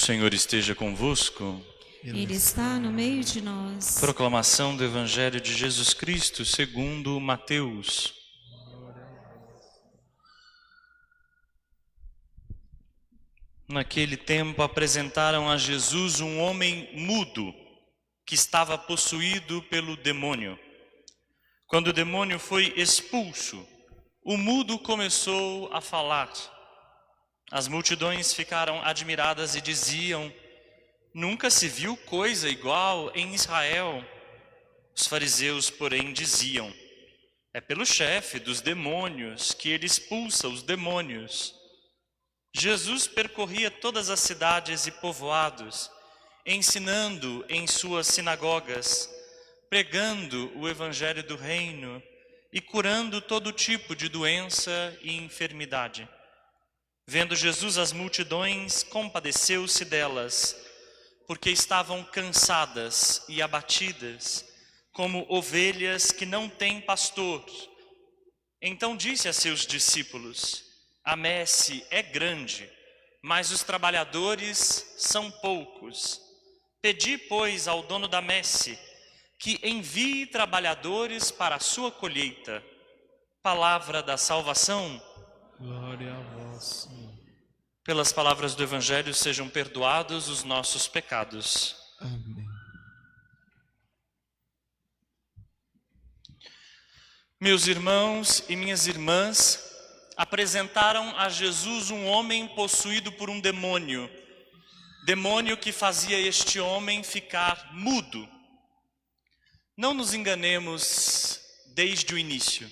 Senhor esteja convosco. Ele está no meio de nós. Proclamação do Evangelho de Jesus Cristo segundo Mateus. Naquele tempo apresentaram a Jesus um homem mudo que estava possuído pelo demônio. Quando o demônio foi expulso, o mudo começou a falar. As multidões ficaram admiradas e diziam: nunca se viu coisa igual em Israel. Os fariseus, porém, diziam: é pelo chefe dos demônios que ele expulsa os demônios. Jesus percorria todas as cidades e povoados, ensinando em suas sinagogas, pregando o evangelho do reino e curando todo tipo de doença e enfermidade. Vendo Jesus as multidões, compadeceu-se delas, porque estavam cansadas e abatidas, como ovelhas que não têm pastor. Então disse a seus discípulos: a messe é grande, mas os trabalhadores são poucos. Pedi, pois, ao dono da messe que envie trabalhadores para a sua colheita. Palavra da salvação. Glória a vós, Senhor. Pelas palavras do Evangelho sejam perdoados os nossos pecados. Amém. Meus irmãos e minhas irmãs apresentaram a Jesus um homem possuído por um demônio. Demônio que fazia este homem ficar mudo. Não nos enganemos desde o início,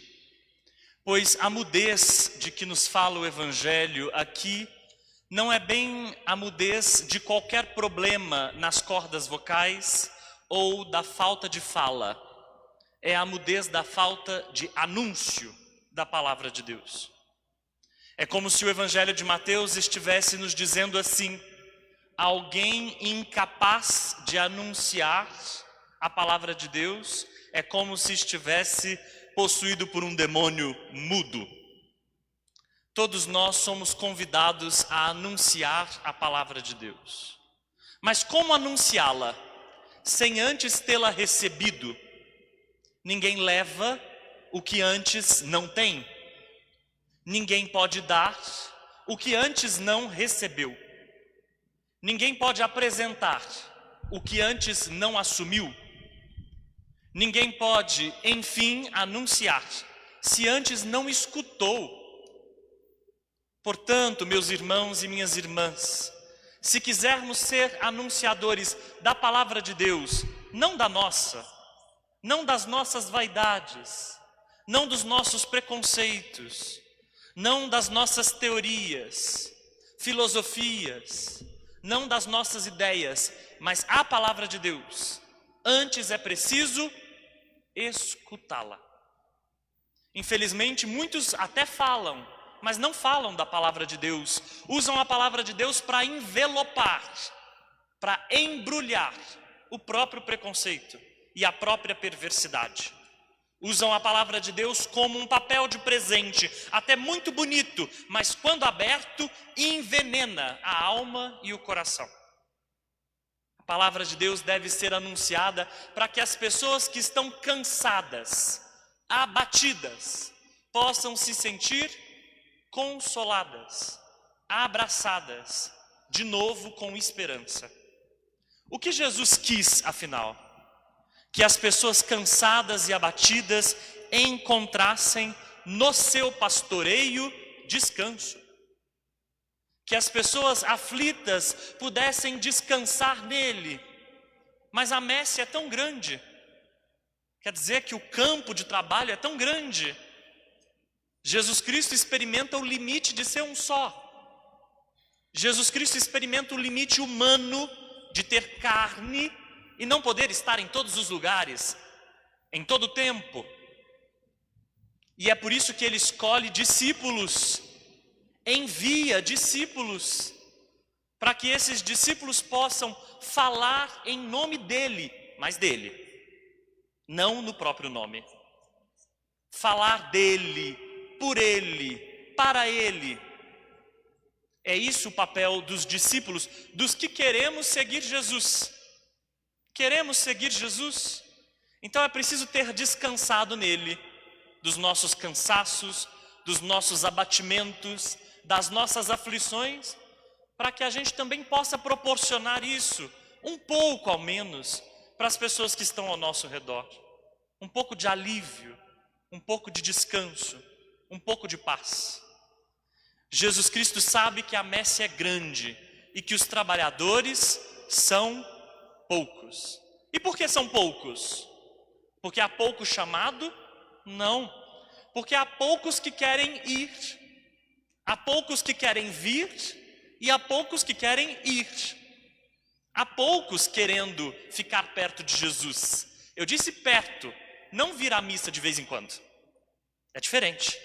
pois a mudez de que nos fala o Evangelho aqui não é bem a mudez de qualquer problema nas cordas vocais ou da falta de fala. É a mudez da falta de anúncio da palavra de Deus. É como se o Evangelho de Mateus estivesse nos dizendo assim: alguém incapaz de anunciar a palavra de Deus é como se estivesse possuído por um demônio mudo. Todos nós somos convidados a anunciar a palavra de Deus. Mas como anunciá-la sem antes tê-la recebido? Ninguém leva o que antes não tem. Ninguém pode dar o que antes não recebeu. Ninguém pode apresentar o que antes não assumiu. Ninguém pode, enfim, anunciar se antes não escutou. Portanto, meus irmãos e minhas irmãs, se quisermos ser anunciadores da palavra de Deus, não da nossa, não das nossas vaidades, não dos nossos preconceitos, não das nossas teorias, filosofias, não das nossas ideias, mas a palavra de Deus, antes é preciso escutá-la. Infelizmente, muitos até falam, mas não falam da palavra de Deus. Usam a palavra de Deus para envelopar, para embrulhar o próprio preconceito e a própria perversidade. Usam a palavra de Deus como um papel de presente, até muito bonito, mas quando aberto, envenena a alma e o coração. A palavra de Deus deve ser anunciada para que as pessoas que estão cansadas, abatidas, possam se sentir consoladas, abraçadas, de novo com esperança. O que Jesus quis, afinal? Que as pessoas cansadas e abatidas encontrassem no seu pastoreio descanso. Que as pessoas aflitas pudessem descansar nele. Mas a messe é tão grande. Quer dizer que o campo de trabalho é tão grande. Jesus Cristo experimenta o limite de ser um só. Jesus Cristo experimenta o limite humano de ter carne e não poder estar em todos os lugares, em todo o tempo. E é por isso que ele escolhe discípulos, envia discípulos, para que esses discípulos possam falar em nome dele, mas dele, não no próprio nome. Falar dele, por ele, para ele. É isso o papel dos discípulos, dos que queremos seguir Jesus. Queremos seguir Jesus? Então é preciso ter descansado nele, dos nossos cansaços, dos nossos abatimentos, das nossas aflições, para que a gente também possa proporcionar isso, um pouco ao menos, para as pessoas que estão ao nosso redor. Um pouco de alívio, um pouco de descanso, um pouco de paz. Jesus Cristo sabe que a messe é grande e que os trabalhadores são poucos. E por que são poucos? Porque há pouco chamado? Não. Porque há poucos que querem ir. Há poucos que querem vir e há poucos que querem ir. Há poucos querendo ficar perto de Jesus. Eu disse perto, não vir à missa de vez em quando. É diferente.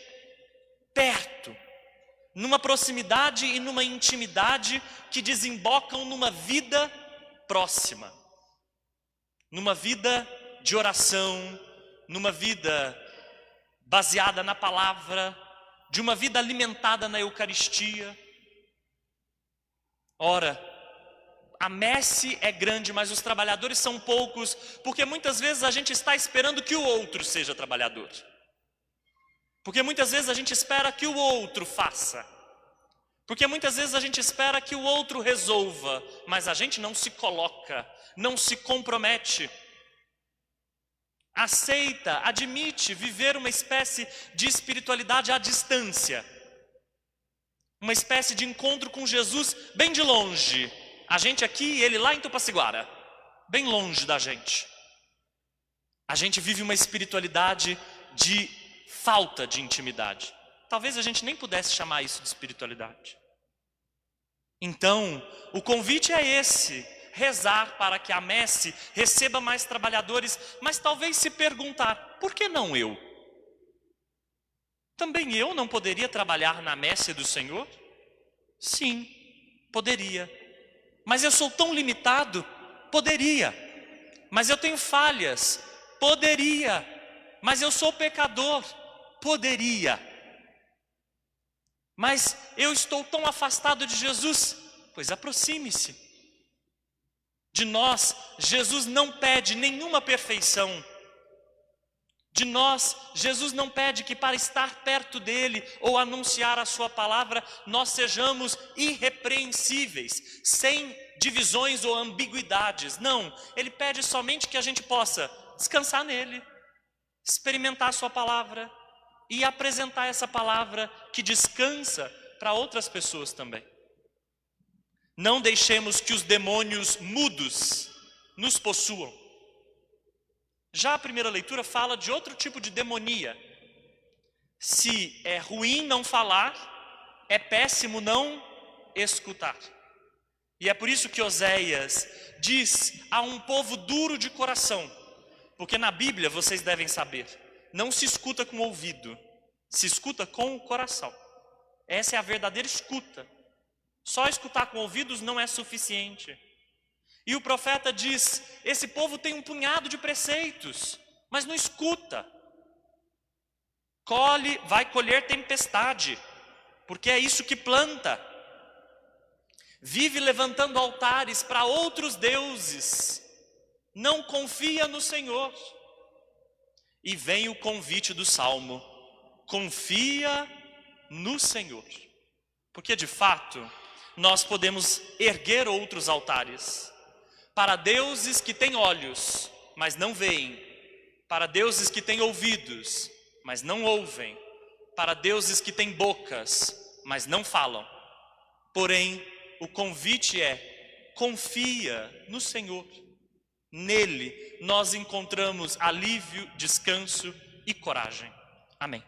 Perto. Numa proximidade e numa intimidade que desembocam numa vida próxima. Numa vida de oração, numa vida baseada na palavra, de uma vida alimentada na Eucaristia. Ora, a messe é grande, mas os trabalhadores são poucos, porque muitas vezes a gente está esperando que o outro seja trabalhador. Porque muitas vezes a gente espera que o outro faça. Porque muitas vezes a gente espera que o outro resolva, mas a gente não se coloca, não se compromete. Aceita, admite viver uma espécie de espiritualidade à distância. Uma espécie de encontro com Jesus bem de longe. A gente aqui e ele lá em Tupaciguara, bem longe da gente. A gente vive uma espiritualidade de falta de intimidade. Talvez a gente nem pudesse chamar isso de espiritualidade. Então, o convite é esse: rezar para que a messe receba mais trabalhadores, mas talvez se perguntar, por que não eu? Também eu não poderia trabalhar na messe do Senhor? Sim, poderia. Mas eu sou tão limitado? Poderia. Mas eu tenho falhas? Poderia. Mas eu sou pecador? Poderia. Mas eu estou tão afastado de Jesus? Pois aproxime-se. De nós, Jesus não pede nenhuma perfeição. De nós, Jesus não pede que para estar perto dele ou anunciar a sua palavra, nós sejamos irrepreensíveis, sem divisões ou ambiguidades. Não, ele pede somente que a gente possa descansar nele, experimentar a sua palavra e apresentar essa palavra que descansa para outras pessoas também. Não deixemos que os demônios mudos nos possuam. Já a primeira leitura fala de outro tipo de demonia. Se é ruim não falar, é péssimo não escutar. E é por isso que Oséias diz a um povo duro de coração, porque na Bíblia, vocês devem saber, não se escuta com o ouvido, se escuta com o coração. Essa é a verdadeira escuta. Só escutar com ouvidos não é suficiente. E o profeta diz, esse povo tem um punhado de preceitos, mas não escuta. Vai colher tempestade, porque é isso que planta. Vive levantando altares para outros deuses, não confia no Senhor. E vem o convite do Salmo, confia no Senhor. Porque de fato, nós podemos erguer outros altares. Para deuses que têm olhos, mas não veem. Para deuses que têm ouvidos, mas não ouvem. Para deuses que têm bocas, mas não falam. Porém, o convite é, confia no Senhor. Nele nós encontramos alívio, descanso e coragem. Amém.